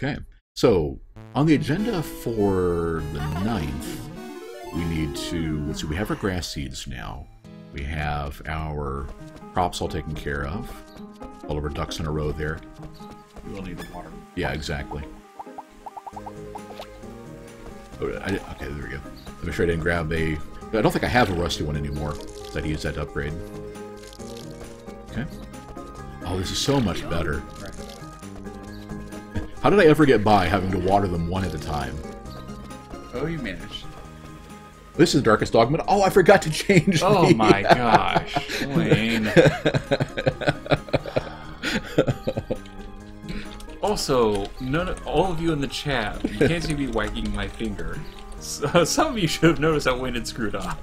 Okay, so on the agenda for the 9th, we need to, let's see, we have our grass seeds now. We have our crops all taken care of. All of our ducks in a row there. We will need the water. Yeah, exactly. Okay, there we go. Make sure I didn't grab a... I don't think I have a rusty one anymore, so I'd use that to upgrade. Okay. Oh, this is so much better. Right. How did I ever get by having to water them one at a time? Oh, you managed. This is Darkest Dogma. Oh, I forgot to change Oh my gosh, Wayne. Also, all of you in the chat, you can't see me wagging my finger. So, some of you should have noticed that Wayne had screwed up.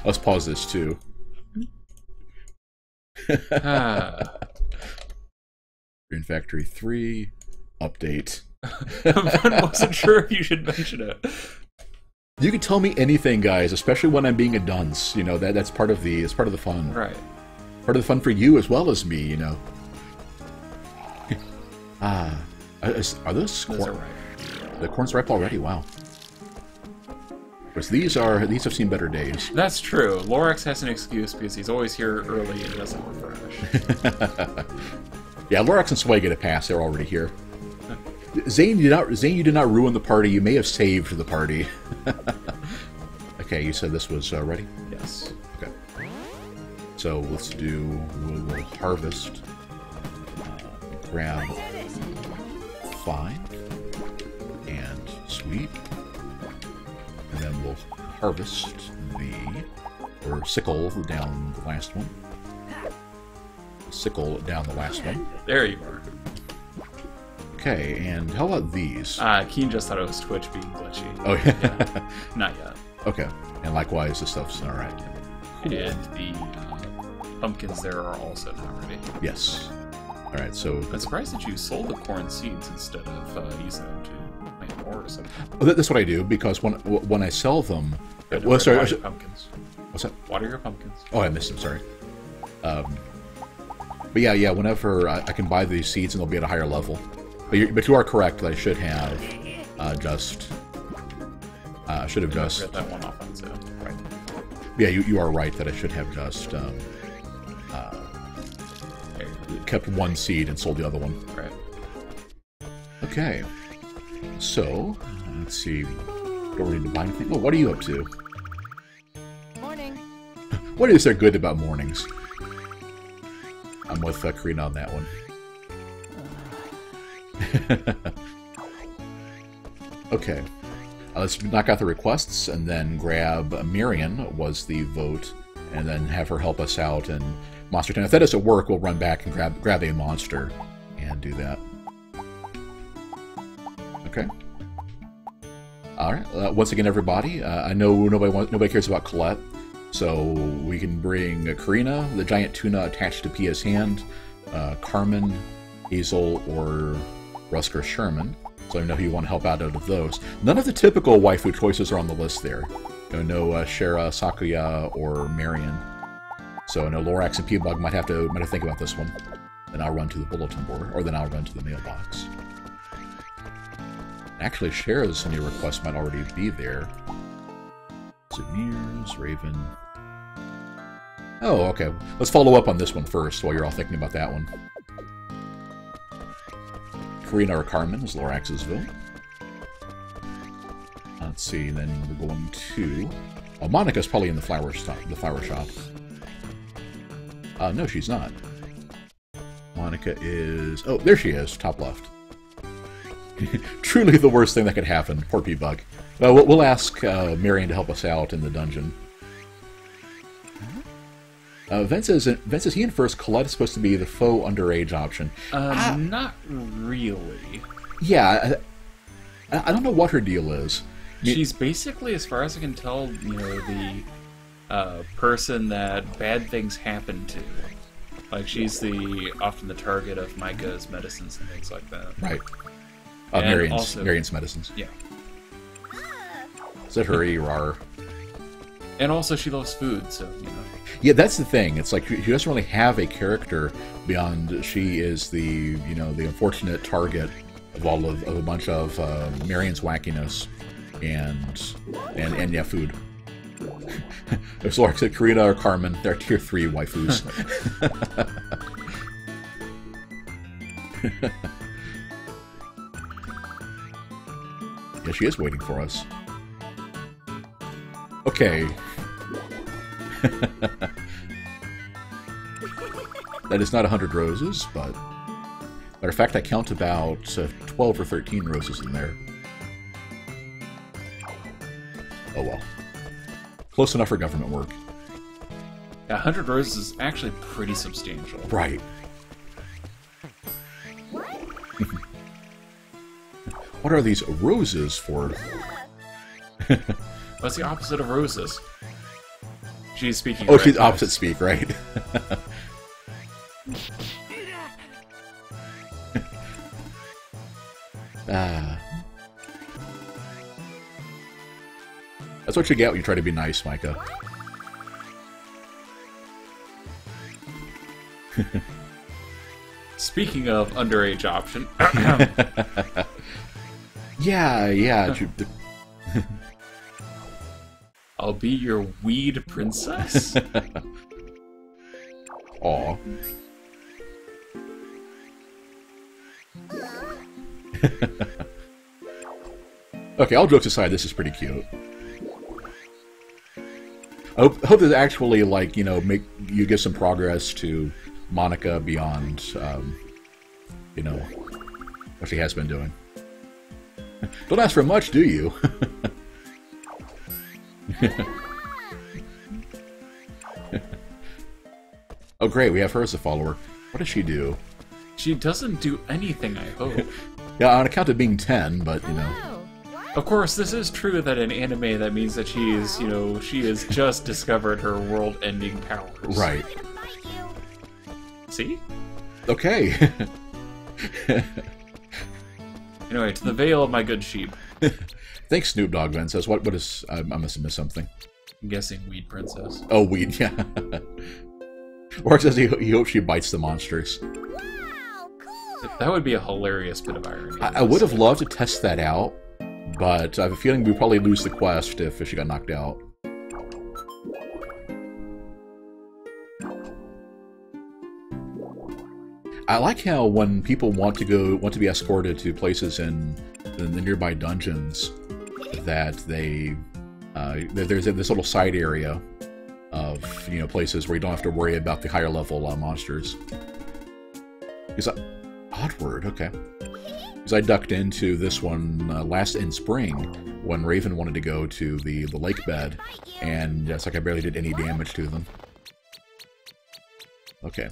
Let's pause this too. Rune Factory 3 update. I wasn't sure if you should mention it. You can tell me anything, guys, especially when I'm being a dunce. You know, that's part of the fun. Right. Part of the fun for you as well as me, you know. Are those Those corn? are ripe. The corn's ripe already? Wow. Because these have seen better days. That's true. Lorax has an excuse because he's always here early and doesn't refresh. Yeah, Lorax and Sway get a pass. They're already here. Zane, you did not ruin the party. You may have saved the party. Okay, you said this was ready? Yes. Okay. So let's do... We'll harvest. Grab 5. And sweet. And then we'll harvest or sickle down the last one. Sickle down the last one. There you are. Okay, and how about these? Keen just thought it was Twitch being glitchy. Oh, yeah. Not yet. Okay, and likewise, this stuff's alright. And the pumpkins there are also not ready. Yes. Alright, so... I'm surprised that you sold the corn seeds instead of using them to plant more or something. Well, that's what I do, because when I sell them... Water your pumpkins. What's that? Water your pumpkins. Oh, I missed them, sorry. But yeah, whenever I can buy these seeds and they'll be at a higher level. But you are correct that I should have just... should have just... Get that one off on sale. Right. Yeah, you are right that I should have just kept one seed and sold the other one. Right. Okay. So, let's see. Don't really need to buy anything. Well, what are you up to? Morning. What is there good about mornings? I'm with Karina on that one. Okay. Let's knock out the requests and then grab Marion was the vote and then have her help us out in Monster Town. If that doesn't work, we'll run back and grab a monster and do that. Okay. Alright. Once again, everybody, I know nobody cares about Colette, so we can bring Karina, the giant tuna attached to Pia's hand, Carmen, Hazel, or Rusker Sherman. So I know who you want to help out of those. None of the typical waifu choices are on the list there. No Shera, Sakuya, or Marion. So I know Lorax and P-Bug might have to think about this one. Then I'll run to the bulletin board, or then I'll run to the mailbox. Actually, Shera's new request might already be there. Souvenirs, Raven. Oh, okay. Let's follow up on this one first while you're all thinking about that one. Karina or Carmen is Lorax's vote. Let's see, then we're going to... Oh, Monica's probably in the flower shop. No, she's not. Monica is... Oh, there she is, top left. Truly the worst thing that could happen. Poor P-Bug. Well, we'll ask Marion to help us out in the dungeon. Vince says he infers Colette is supposed to be the faux underage option. Not really. Yeah, I don't know what her deal is. She's basically, as far as I can tell, the person that bad things happen to. Like, she's often the target of Micah's medicines and things like that. Right. And Marion's medicines. Yeah. Is that her ER? And also, she loves food, so, you know. Yeah, that's the thing. It's like she doesn't really have a character beyond she is the, you know, the unfortunate target of all of a bunch of Marion's wackiness and yeah, food. If Lark said Karina or Carmen, they're tier 3 waifus. Yeah, she is waiting for us. Okay. That is not 100 roses, but... Matter of fact, I count about 12 or 13 roses in there. Oh well. Close enough for government work. Yeah, 100 roses is actually pretty substantial. Right. What are these roses for? What's the opposite of roses? She's speaking. Oh, she's opposite speak, right? That's what you get when you try to be nice, Micah. Speaking of underage option. Yeah. I'll be your weed princess. Aw. Okay, all jokes aside, this is pretty cute. I hope that actually, like, you know, make you give some progress to Monica beyond, you know, what she has been doing. Don't ask for much, do you? Oh, great, we have her as a follower. What does she do? She doesn't do anything, I hope. Yeah, on account of being 10, but, you know... Of course, this is true that in anime that means that she is, you know, she has just discovered her world-ending powers. Right. See? Okay. Anyway, to the veil of my good sheep. Thanks, Snoop Dogg Van says. What is... I must have missed something. I'm guessing weed princess. Oh, weed, yeah. Or it says he hopes she bites the monsters. Wow, cool. That would be a hilarious bit of irony. I would have loved to test that out, but I have a feeling we'd probably lose the quest if she got knocked out. I like how when people want to be escorted to places in the nearby dungeons, that there's this little side area of, you know, places where you don't have to worry about the higher level monsters. Oddward, okay. Because I ducked into this one last in spring when Raven wanted to go to the lake bed, and it's like I barely did any damage to them. Okay.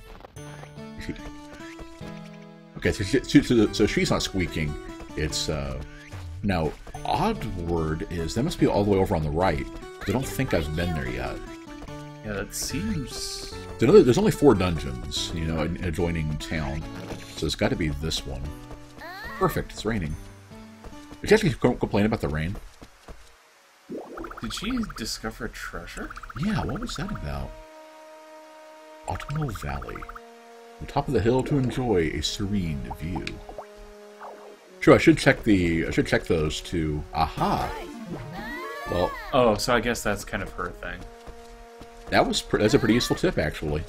Okay, so she's not squeaking. It's, now, Oddward is, that must be all the way over on the right. I don't think I've been there yet. Yeah, that seems... There's only 4 dungeons, you know, adjoining town. So it's got to be this one. Perfect, it's raining. Did you actually complain about the rain? Did she discover treasure? Yeah, what was that about? Autumnal Valley. On top of the hill to enjoy a serene view. Sure, I should check those too. Aha! Well... Oh, so I guess that's kind of her thing. That's a pretty useful tip, actually.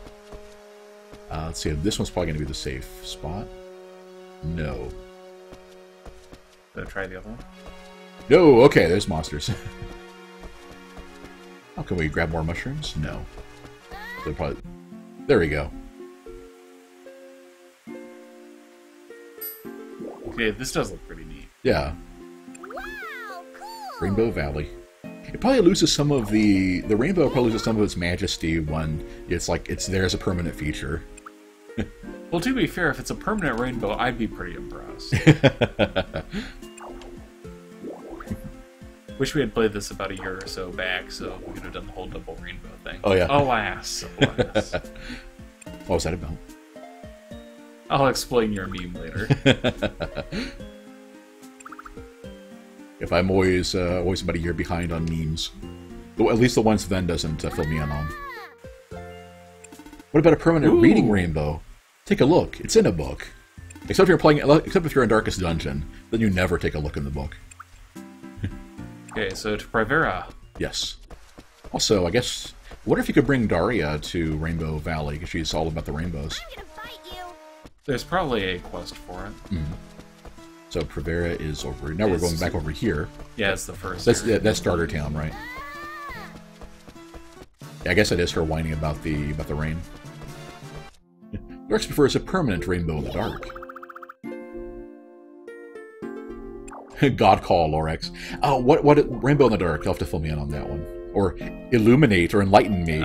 Let's see, this one's probably going to be the safe spot. No. Gonna try the other one? No, okay, there's monsters. Oh, can we grab more mushrooms? No. There we go. Okay, this does look pretty neat. Yeah. Wow, cool. Rainbow Valley. It probably loses some of the rainbow probably loses some of its majesty when it's like it's there as a permanent feature. Well, to be fair, if it's a permanent rainbow, I'd be pretty impressed. Wish we had played this about a year or so back, so we could have done the whole double rainbow thing. Oh yeah. Alas, alas. What was that about? I'll explain your meme later. If I'm always about a year behind on memes. At least the ones Ven doesn't fill me in on. What about a permanent reading rainbow? Take a look. It's in a book. Except if you're in Darkest Dungeon, then you never take a look in the book. Okay, so to Privera. Yes. Also, I guess, wonder if you could bring Daria to Rainbow Valley, because she's all about the rainbows. I'm gonna fight you. There's probably a quest for it. So Privera is over. Now we're going back over here. Yeah, it's the first. That's Starter Town, right? Yeah, I guess that is her whining about the rain. Darks prefers a permanent rainbow in the dark. God call, Lorex. What rainbow in the dark? You'll have to fill me in on that one, or illuminate or enlighten me.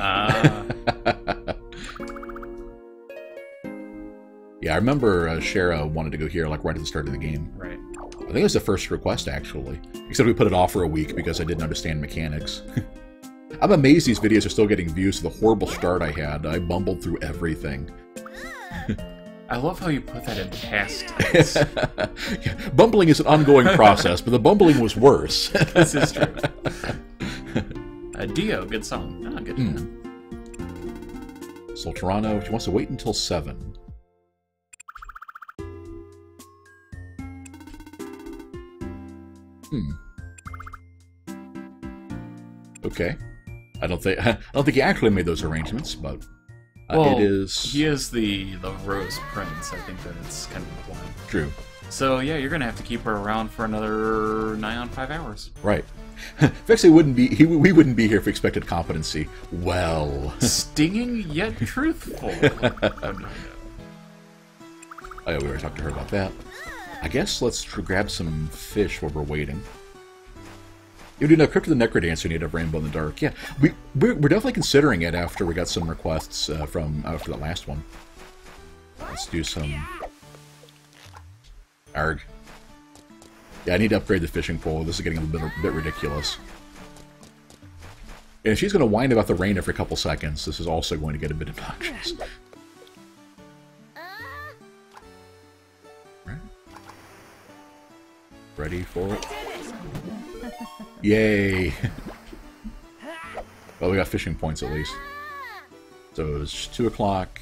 Yeah, I remember Shara wanted to go here like right at the start of the game. Right. I think it was the first request actually, except we put it off for a week because I didn't understand mechanics. I'm amazed these videos are still getting views to the horrible start I had. I bumbled through everything. I love how you put that in past tense. Yeah, bumbling is an ongoing process, but the bumbling was worse. This is true. Dio, good song. Ah, good. Solterano, she wants to wait until 7. Okay. I don't think he actually made those arrangements, but well, it is. He is the Rose Prince. I think that it's kind of implying. True. So yeah, you're gonna have to keep her around for another 9 on 5 hours. Right. Vexy wouldn't be. We wouldn't be here if we expected competency. Well. Stinging yet truthful. Oh, yeah, we already talked to her about that. I guess let's grab some fish while we're waiting. You know, Crypt of the Necrodancer need a rainbow in the dark. Yeah, we're definitely considering it after we got some requests from after that last one. Let's do some. Arg. Yeah, I need to upgrade the fishing pole. This is getting a bit ridiculous. And if she's going to whine about the rain every couple seconds, this is also going to get a bit obnoxious. Right. Ready for it? Yay! Well, we got fishing points at least. So it's 2 o'clock.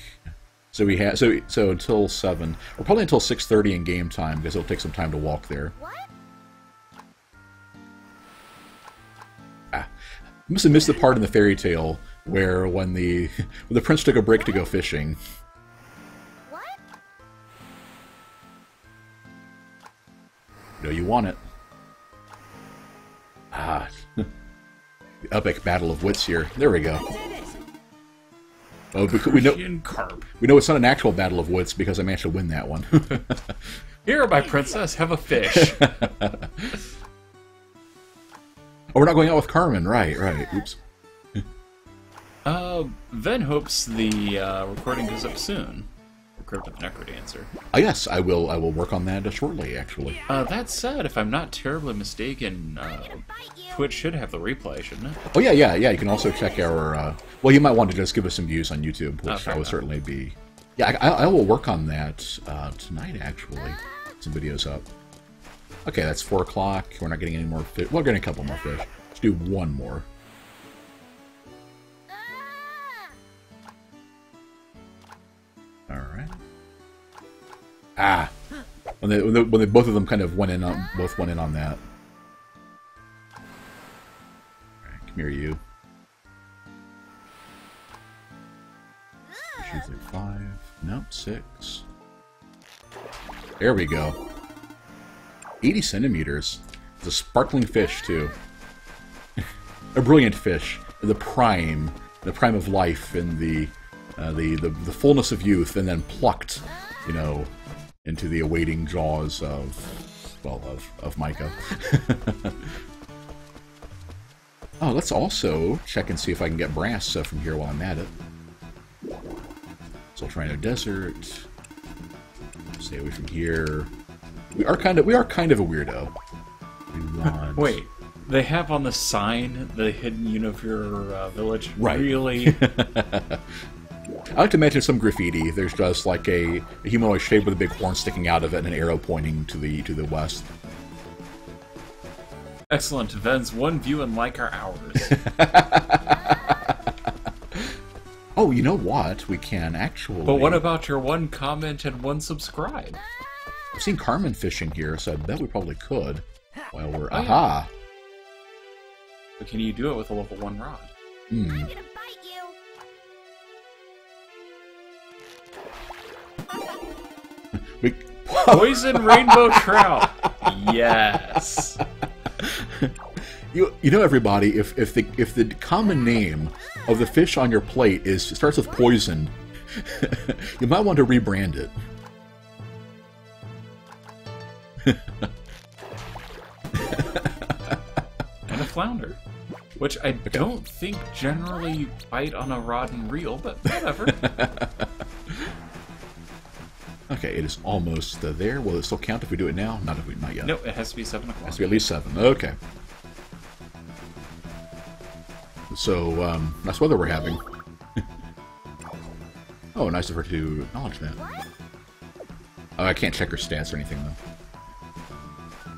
So we have so until 7, or probably until 6:30 in game time, because it'll take some time to walk there. What? Must have missed the part in the fairy tale where when the prince took a break to go fishing. What? You know you want it. The epic battle of wits here. There we go. Oh, we know it's not an actual battle of wits because I managed to win that one. Here, my princess, have a fish. Oh, we're not going out with Carmen. Right. Oops. Ven hopes the recording goes up soon. Crypt of the Necrodancer. Yes, I will work on that shortly, actually. That said, if I'm not terribly mistaken, Twitch should have the replay, shouldn't it? Oh, yeah. You can also check our... well, you might want to just give us some views on YouTube, which I would certainly be... Yeah, I will work on that tonight, actually. Some videos up. Okay, that's 4 o'clock. We're not getting any more fish. We're getting a couple more fish. Let's do one more. Alright. When they both of them kind of went in on that. Alright, come here, you. She's like 5. Nope, 6. There we go. 80 centimeters. It's a sparkling fish, too. A brilliant fish. The prime of life in the fullness of youth, and then plucked, you know, into the awaiting jaws of Micah. Oh, let's also check and see if I can get brass from here while I'm at it. Solterano Desert. Stay away from here. We are kind of a weirdo. Wait, they have on the sign the hidden unit of your village. Right. Really? I like to mention some graffiti. There's just like a humanoid shape with a big horn sticking out of it and an arrow pointing to the west. Excellent. Events, one view and like are ours. Oh, you know what? We can actually... But what about your one comment and one subscribe? I've seen Carmen fishing here, so I bet we probably could. While we're... Oh, aha! Yeah. But can you do it with a level 1 rod? Hmm. I'm gonna bite you. We... Poison rainbow trout! Yes! You know, everybody, if the common name of the fish on your plate starts with poison, you might want to rebrand it. And a flounder. Which I don't think generally bite on a rod and reel, but whatever. Okay, it is almost there. Will it still count if we do it now? Not yet. No, it has to be 7 o'clock. It has to be at least 7. Okay. So, nice weather we're having. Oh, nice of her to acknowledge that. Oh, I can't check her stats or anything,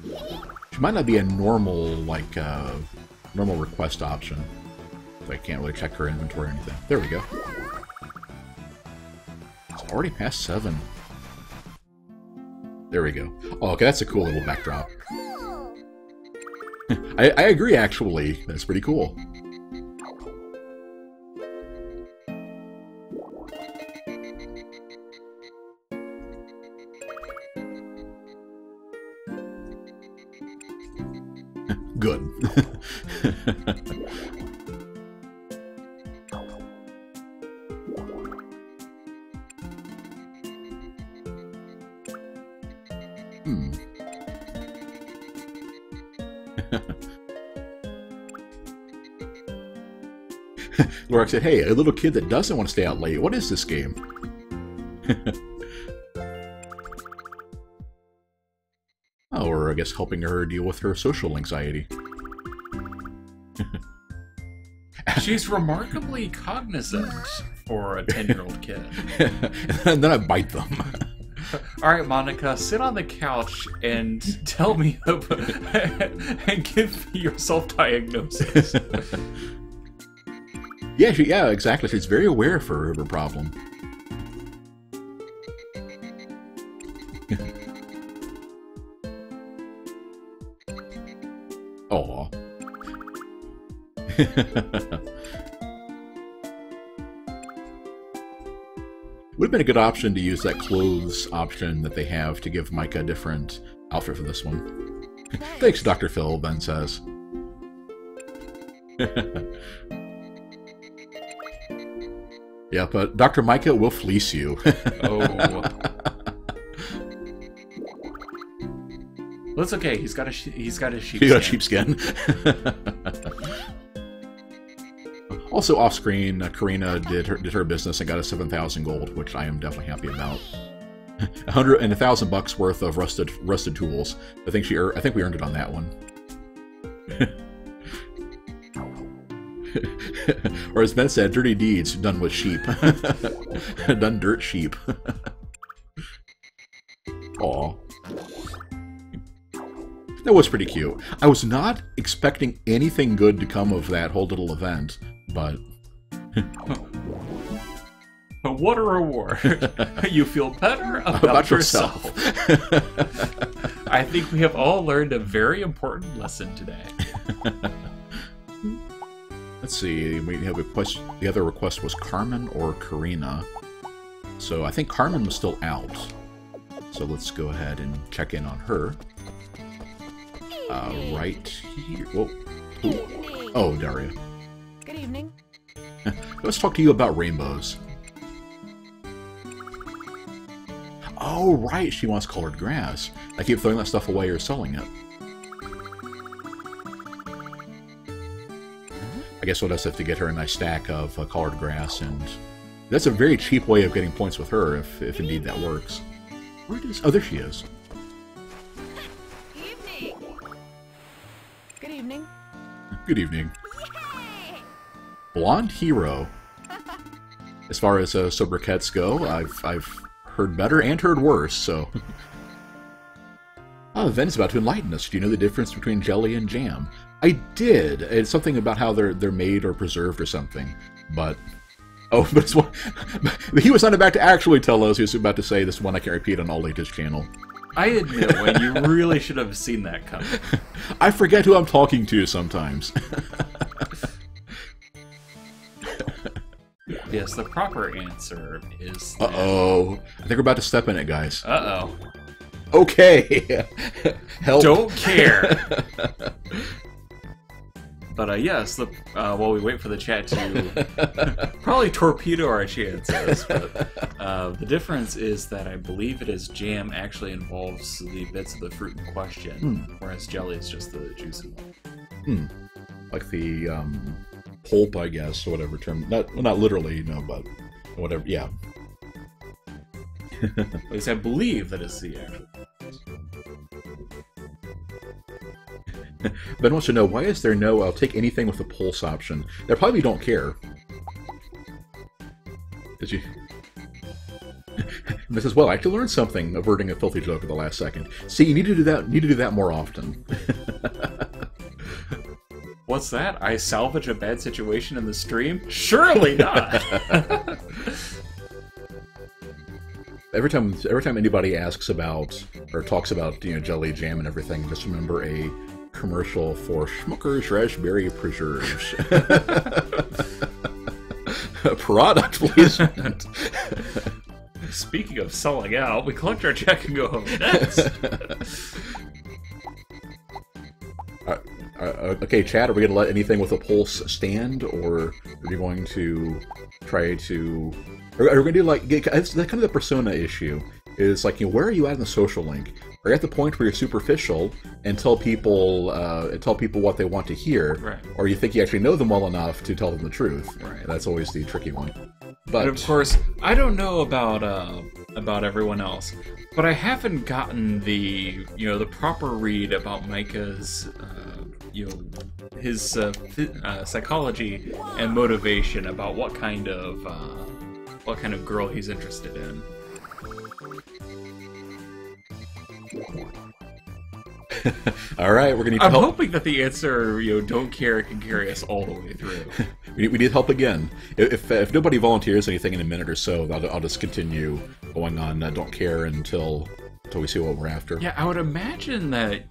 though. She might not be a normal, like, normal request option. So I can't really check her inventory or anything. There we go. It's already past 7. There we go. Oh, okay, that's a cool little backdrop. Cool. I agree, actually. That's pretty cool. Good. Lorak said, hey, a little kid that doesn't want to stay out late. What is this game? Oh, or I guess helping her deal with her social anxiety. She's remarkably cognizant for a 10-year-old kid. And then I bite them. Alright, Monica, sit on the couch and tell me and give me your self-diagnosis. Yeah, exactly. She's very aware of her problem. Aw. Would have been a good option to use that clothes option that they have to give Micah a different outfit for this one. Thanks, Dr. Phil, Ben says. Yeah, but Dr. Micah will fleece you. Oh. Well, it's okay. He's got a sheepskin. He got a sheepskin. Also, off screen, Karina did her business and got a 7,000 gold, which I am definitely happy about. 100 and $1,000 worth of rusted tools. I think we earned it on that one. Or as Ben said, dirty deeds done with sheep. Done dirt sheep. Aw. That was pretty cute. I was not expecting anything good to come of that whole little event, but... But what a reward. You feel better about yourself. I think we have all learned a very important lesson today. Let's see, we have a request. The other request was Carmen or Karina. So I think Carmen was still out. So let's go ahead and check in on her. Right here. Whoa. Ooh. Oh, Daria. Good evening. Let's talk to you about rainbows. Oh, right, she wants colored grass. I keep throwing that stuff away or selling it. I guess we'll just have to get her a nice stack of colored grass, and that's a very cheap way of getting points with her, if indeed that works. Where is... Oh, there she is. Evening. Good evening. Good evening. Yay! Blonde hero. As far as sobriquets go, I've heard better and heard worse, so... Oh, Ven's about to enlighten us. Do you know the difference between jelly and jam? I did. It's something about how they're made or preserved or something. But but it's one. He was not about to actually tell us. He was about to say this one I can't repeat on all latest channel. I admit, when you really should have seen that coming. I forget who I'm talking to sometimes. Yes, the proper answer is... Uh-oh. I think we're about to step in it, guys. Uh-oh. Okay. Help. Don't care. But yes, while we wait for the chat to probably torpedo our chances, but the difference is that I believe it is jam actually involves the bits of the fruit in question, whereas jelly is just the juicy one. Like the pulp, I guess, or whatever term. Not literally, but whatever. Yeah. At least I believe that is the actual. Ben wants to know, why is there no I'll take anything with a pulse option? They probably don't care. Did you? This is, well, I actually learned something, averting a filthy joke at the last second. See, you need to do that. You need to do that more often. What's that? I salvage a bad situation in the stream? Surely not. Every time anybody asks about or talks about jelly jam and everything, just remember a commercial for Schmucker's Raspberry Preserves. Product placement. Speaking of selling out, we collect our check and go home. Next. Okay, Chad, are we going to let anything with a pulse stand, or are you going to try to... Are we going to do, like... It's kind of the persona issue. Is like, where are you at in the social link? Are you at the point where you're superficial and tell people what they want to hear, right, or you think you actually know them well enough to tell them the truth? Right. That's always the tricky one. But of course, I don't know about everyone else, but I haven't gotten the the proper read about Micah's his psychology and motivation about what kind of girl he's interested in. All right, we're gonna need I'm help. hoping that the answer, don't care, can carry us all the way through. We need help again. If nobody volunteers anything in a minute or so, I'll just continue going on. Don't care until we see what we're after. Yeah, I would imagine that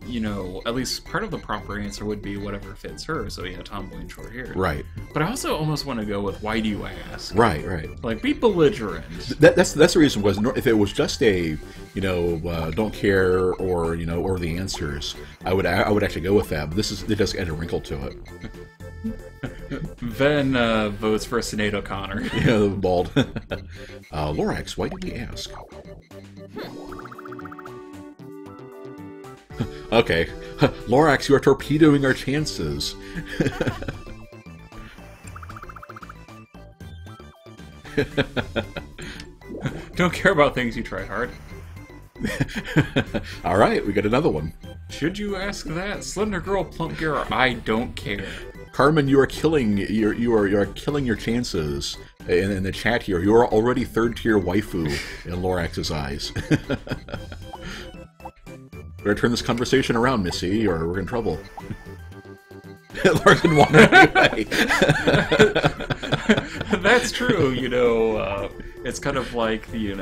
at least part of the proper answer would be whatever fits her. So yeah, tomboy and short hair. Right. But I also almost want to go with why do you ask? Right. Like, be belligerent. That's the reason. Was if it was just a don't care or the answers, I would actually go with that. But it does add a wrinkle to it. Ven votes for Sinead O'Connor. Yeah, the bald. Lorax, why did we ask? Okay. Lorax, you are torpedoing our chances. Don't care about things you tried hard. Alright, we got another one. Should you ask that? Slender girl, plump girl, I don't care. Carmen, you are killing your chances in the chat here. You are already third-tier waifu in Lorax's eyes. Better turn this conversation around, Missy, or we're in trouble. Larkin wandered away. That's true, it's kind of like, in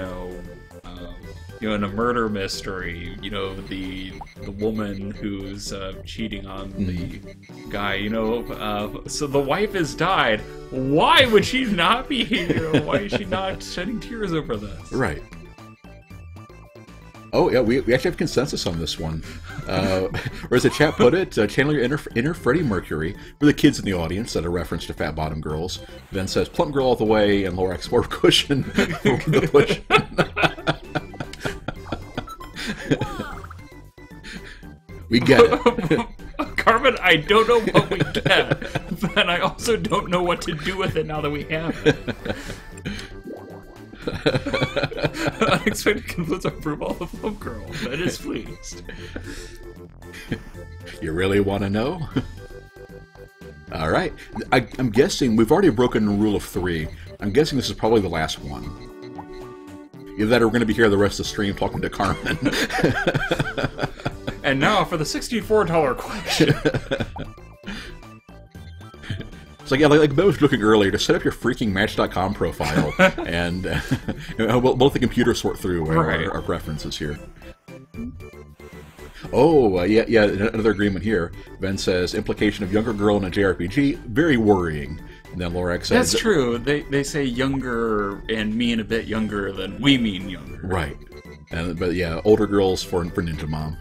a murder mystery, the woman who's cheating on the guy, so the wife has died. Why would she not be here? Why is she not shedding tears over this? Right. Oh, yeah, we actually have consensus on this one. Or as the chat put it, channel your inner Freddie Mercury. For the kids in the audience, that a reference to fat bottom girls. Then says, plump girl all the way, and Lorax more cushion for the push. We get it. Carmen, I don't know what we get, but I also don't know what to do with it now that we have it. Unexpected concludes our approval of the plump girl. That is pleased. You really want to know? All right. I'm guessing we've already broken the rule of 3. I'm guessing this is probably the last one. Either that or we're going to be here the rest of the stream talking to Carmen. And now for the $64 question. It's like, yeah, like Ben was joking earlier, to set up your freaking Match.com profile and we'll let the computer sort through our preferences here. Oh, yeah, another agreement here. Ben says, implication of younger girl in a JRPG, very worrying. And then Lorax says... That's true. They say younger and mean a bit younger than we mean younger. Right. But yeah, older girls for Ninja Mom.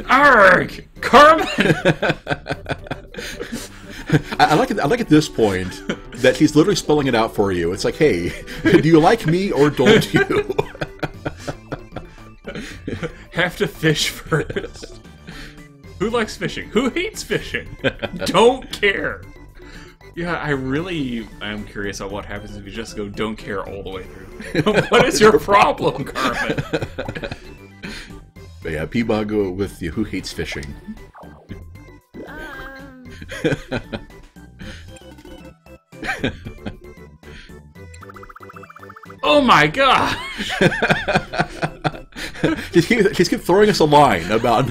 Arg! Carmen! I like at this point that he's literally spelling it out for you. It's like, hey, do you like me or don't you? Have to fish first. Who likes fishing? Who hates fishing? Don't care. Yeah, I really am curious on what happens if you just go don't care all the way through. What is your problem, Carmen? But yeah, P-Bug with you. Who hates fishing? Oh my gosh! Just keep throwing us a line about...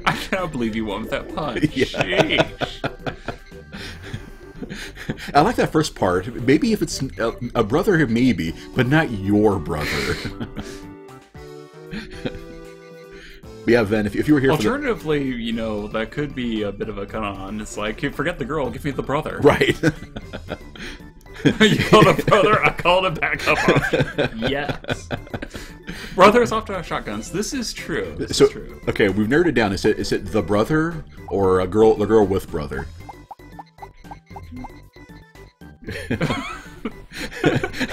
I cannot believe you won with that punch. Yeah. Sheesh. I like that first part. Maybe if it's a brother, maybe, but not your brother. But yeah, Ven, if you were here alternatively, you know, that could be a bit of a con. It's like, forget the girl, give me the brother. Right. You called a brother, I called a backup option. Yes. Brothers often have shotguns. This is true. This is true. Okay, we've narrowed it down. Is it the brother or the girl with brother?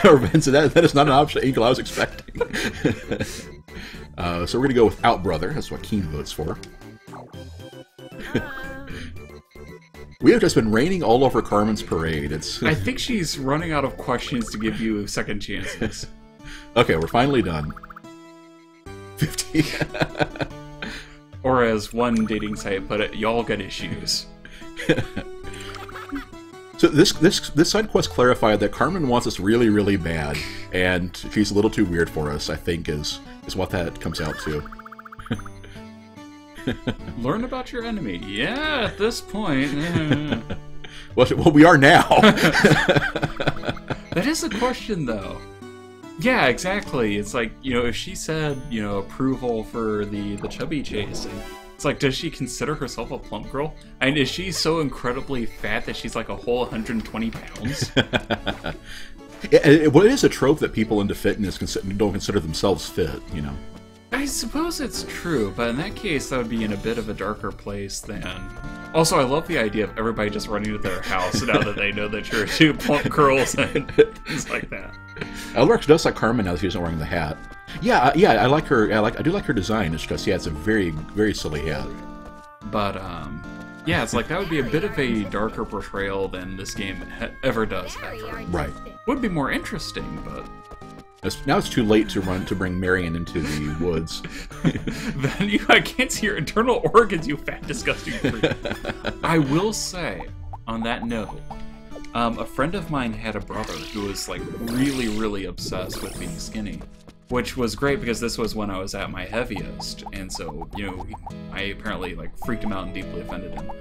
Or Vince, that is not an option Angel I was expecting. So we're going to go without brother. That's what Keen votes for. We have just been raining all over Carmen's parade. I think she's running out of questions to give you second chances. Okay, we're finally done. 50. Or as one dating site put it, y'all got issues. So this side quest clarified that Carmen wants us really, really bad, and she's a little too weird for us, I think, is what that comes out to. Learn about your enemy. Yeah, at this point. Well, we are now. That is a question, though. Yeah, exactly. It's like, you know, if she said, you know, approval for the chubby chase, it's like, does she consider herself a plump girl? And is she so incredibly fat that she's like a whole 120 pounds? Well, it is a trope that people into fitness don't consider themselves fit, you know. I suppose it's true, but in that case, that would be in a bit of a darker place than... Also, I love the idea of everybody just running to their house now that they know that you're two plump girls and things like that. Elrex does like Carmen now that she isn't wearing the hat. Yeah, I like her. I do like her design. It's just, yeah, it's a very, very silly hat. But yeah, it's like that would be a bit of a darker portrayal than this game ever does. Ever. Right. Would be more interesting, but now it's too late to bring Marion into the woods. Then I can't see your internal organs, you fat, disgusting freak. I will say, on that note, a friend of mine had a brother who was like really, really obsessed with being skinny. Which was great because this was when I was at my heaviest, and so, you know, I apparently like freaked him out and deeply offended him.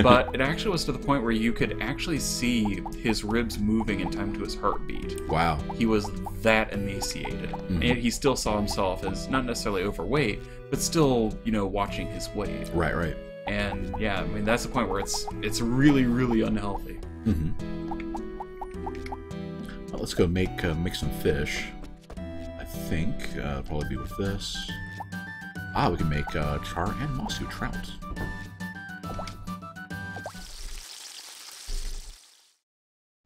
But it actually was to the point where you could actually see his ribs moving in time to his heartbeat. Wow. He was that emaciated. And yet he still saw himself as not necessarily overweight, but still, you know, watching his weight. Right. And yeah, I mean, that's the point where it's really, really unhealthy. Well, let's go make some fish. I think probably be with this. We can make char and masu trout.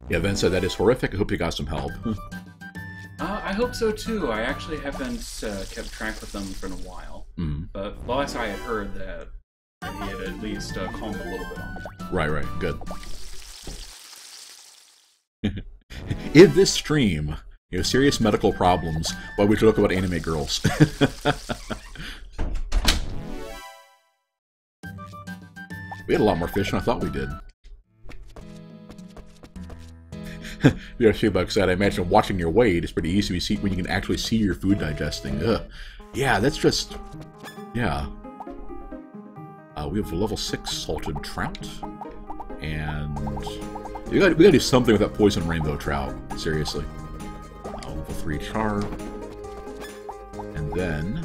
Yeah, Ven said that is horrific. I hope you got some help. I hope so too. I actually haven't kept track with them for a while. But last I had heard that he had at least calmed a little bit on it. Right. Good. In this stream, you have serious medical problems while we talk about anime girls. We had a lot more fish than I thought we did. You know, Shebug said, I imagine watching your weight is pretty easy to see when you can actually see your food digesting. Ugh. Yeah, that's just... Yeah. We have a level 6 salted trout. And... we gotta do something with that poison rainbow trout. Seriously. Level 3 char. And then...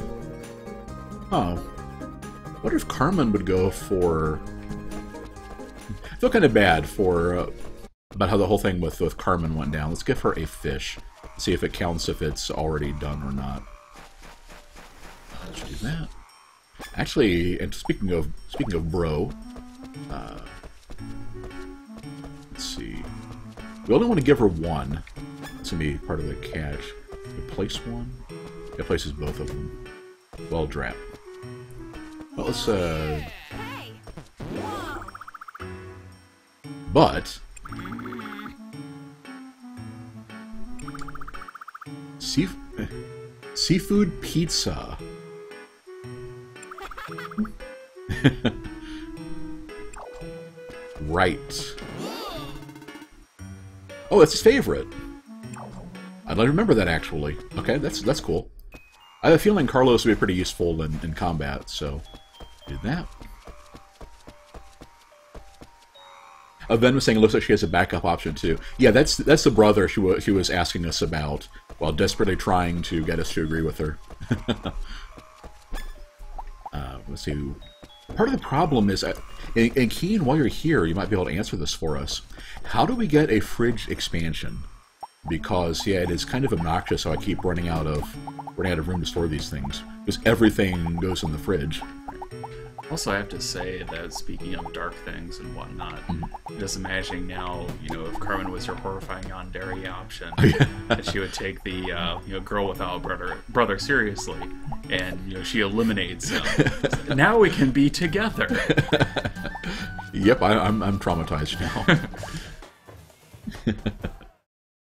Oh. I wonder if Carmen would go for... I feel kind of bad for... about how the whole thing with Carmen went down. Let's give her a fish. See if it counts if it's already done or not. Let's do that. Actually, and speaking of bro, let's see. We only want to give her one. It's gonna be part of the catch. Replace one. It places both of them. Well, drap. Well, let's but. Seafood pizza. Right. Oh, that's his favorite. I'd like to remember that, actually. Okay, that's cool. I have a feeling Carlos would be pretty useful in combat, so do that. Ben was saying it looks like she has a backup option too. Yeah, that's the brother she was asking us about while desperately trying to get us to agree with her. Let's see. Part of the problem is, and Keen, while you're here, you might be able to answer this for us. How do we get a fridge expansion? Because yeah, it is kind of obnoxious how I keep running out of room to store these things. Because everything goes in the fridge. Also, I have to say that speaking of dark things and whatnot, just imagining now, you know, if Carmen was your horrifying yandere option, that she would take the you know, girl without a brother seriously, and you know, she eliminates him. Now we can be together. Yep, I'm traumatized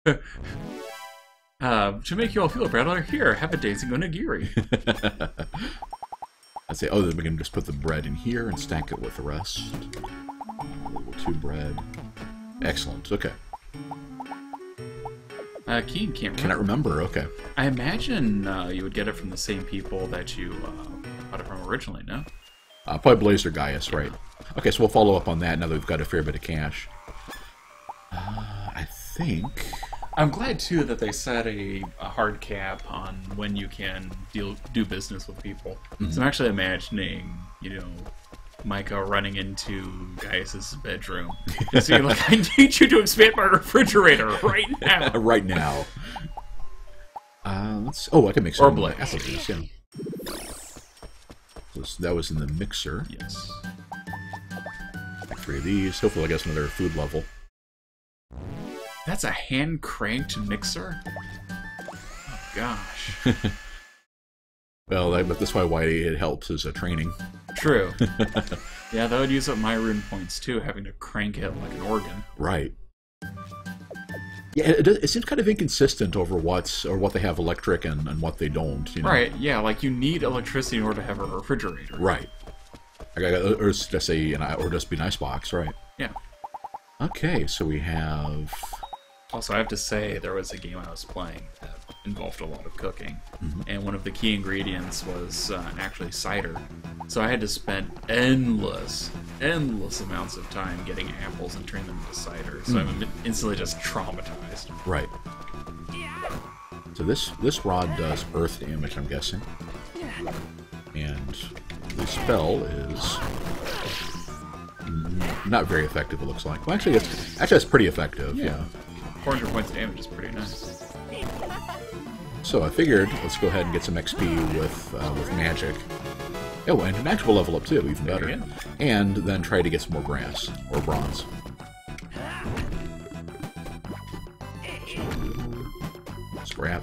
now. To make you all feel better, here, have a daisy onigiri. I'd say, oh, then we can just put the bread in here and stack it with the rest. Level 2 bread. Excellent, okay. Keen can't remember. Cannot remember, okay. I imagine you would get it from the same people that you got it from originally, no? Probably Blazer Gaius, right. Okay, so we'll follow up on that now that we've got a fair bit of cash. I think... I'm glad, too, that they set a hard cap on when you can do business with people. So I'm actually imagining, you know, Micah running into Gaius' bedroom and saying, like, I need you to expand my refrigerator right now. Right now. Oh, I can make some or Blake. Apple juice, yeah. So that was in the mixer. Yes. 3 of these. Hopefully I get another food level. That's a hand-cranked mixer? Oh, gosh. Well, that's why it helps as a training. True. Yeah, that would use up my rune points, too, having to crank it like an organ. Right. Yeah, it seems kind of inconsistent over what they have electric and what they don't. You know? Right, yeah, like you need electricity in order to have a refrigerator. Right. Or just be an icebox, right. Yeah. Okay, so we have... Also, I have to say, there was a game I was playing that involved a lot of cooking, and one of the key ingredients was actually cider. So I had to spend endless amounts of time getting apples and turning them into cider, so I'm instantly just traumatized. Right. So this rod does earth damage, I'm guessing. And the spell is... not very effective, it looks like. Well, actually, that's pretty effective, yeah. 400 points of damage is pretty nice. So I figured, let's go ahead and get some XP with magic. Oh, and magic will level up too, even better. And then try to get some more brass, or bronze. Scrap.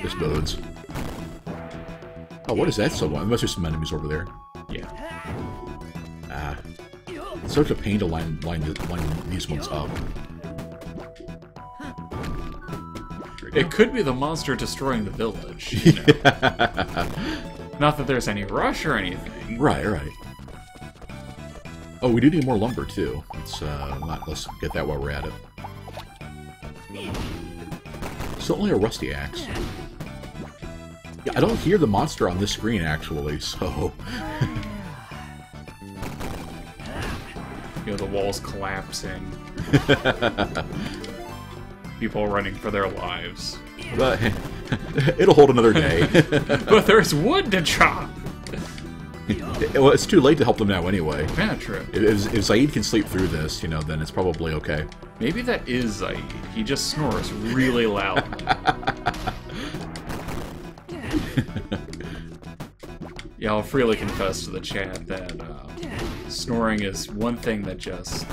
This bodes. Oh, what is that so long? There must be some enemies over there. Yeah. It's such a pain to line these ones up. It could be the monster destroying the village. You know? Not that there's any rush or anything. Right, right. Oh, we do need more lumber too. Let's get that while we're at it. Still only a rusty axe. Yeah, I don't hear the monster on this screen actually, so. You know, the walls collapsing. People running for their lives. But it'll hold another day. But there's wood to chop! Well, it's too late to help them now anyway. Yeah, true. If Zaid can sleep through this, you know, then it's probably okay. Maybe that is Zaid. He just snores really loud. Yeah, I'll freely confess to the chat that snoring is one thing that just...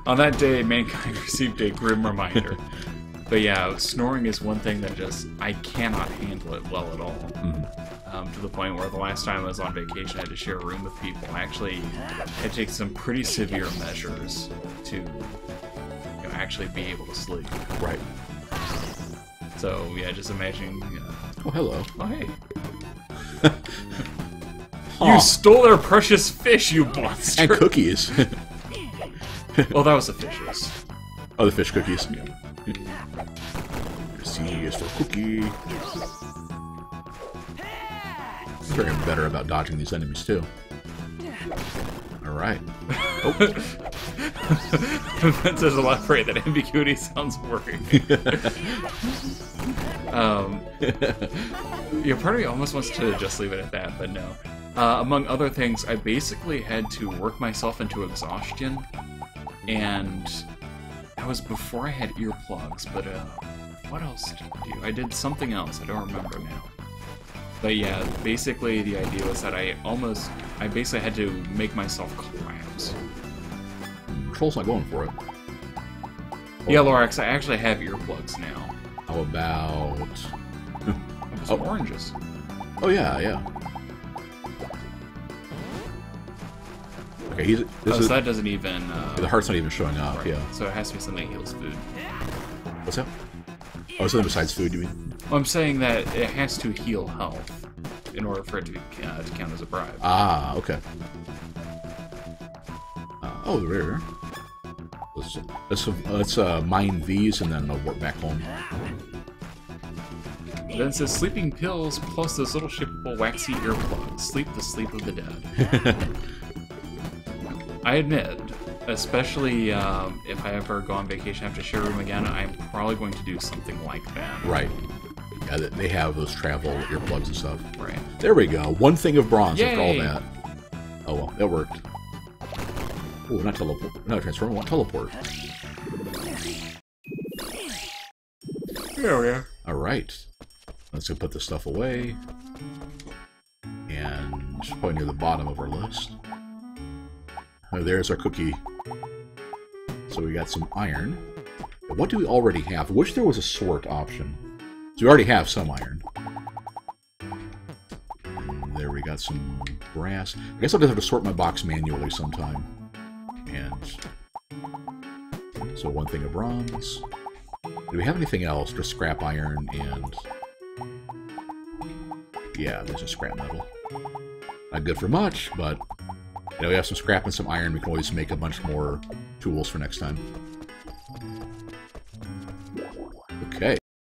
On that day, mankind received a grim reminder. But yeah, snoring is one thing that just... I cannot handle it well at all. To the point where the last time I was on vacation, I had to share a room with people. I actually had to take some pretty severe measures to actually be able to sleep. Right. So, yeah, just imagining... Oh, hello. Oh, hey. You stole their precious fish, you monster! And cookies. Oh, that was the fishes. Oh, the fish cookies. Yeah. C is for cookie. I'm getting better about dodging these enemies, too. Alright. Oh. There's a lot afraid that ambiguity sounds working. Yeah, part of me almost wants to just leave it at that, but no. Among other things, I basically had to work myself into exhaustion, and that was before I had earplugs, but what else did I do? I did something else, I don't remember now. But yeah, basically the idea was that I basically had to make myself collapse. Control's not going for it. Yeah, Lorax, I actually have earplugs now. How about... Some oranges. Oh, yeah, yeah. Okay, so that doesn't even... the heart's not even showing up, right. Yeah. So it has to be something that heals food. What's that? Oh, something besides food, you mean? Well, I'm saying that it has to heal health in order for it to count as a bribe. Ah, okay. Oh, there. Let's mine these and then I'll work back home. Then it says sleeping pills plus those little shippable waxy earplugs. Sleep the sleep of the dead. I admit, especially if I ever go on vacation after share room again, I'm probably going to do something like that. Right. Yeah, they have those travel earplugs and stuff. Right. There we go. One thing of bronze Yay! after all that. Oh well, that worked. Oh, not teleport. No, transform. I want teleport. There we are. All right. Let's go put this stuff away. And probably near the bottom of our list. Oh, there's our cookie. So we got some iron. What do we already have? I wish there was a sort option. So we already have some iron. And there we got some brass. I guess I'll just have to sort my box manually sometime. And so one thing of bronze. Do we have anything else? Just scrap iron and... Yeah, there's a scrap metal. Not good for much, but... You know, we have some scrap and some iron. We can always make a bunch more tools for next time.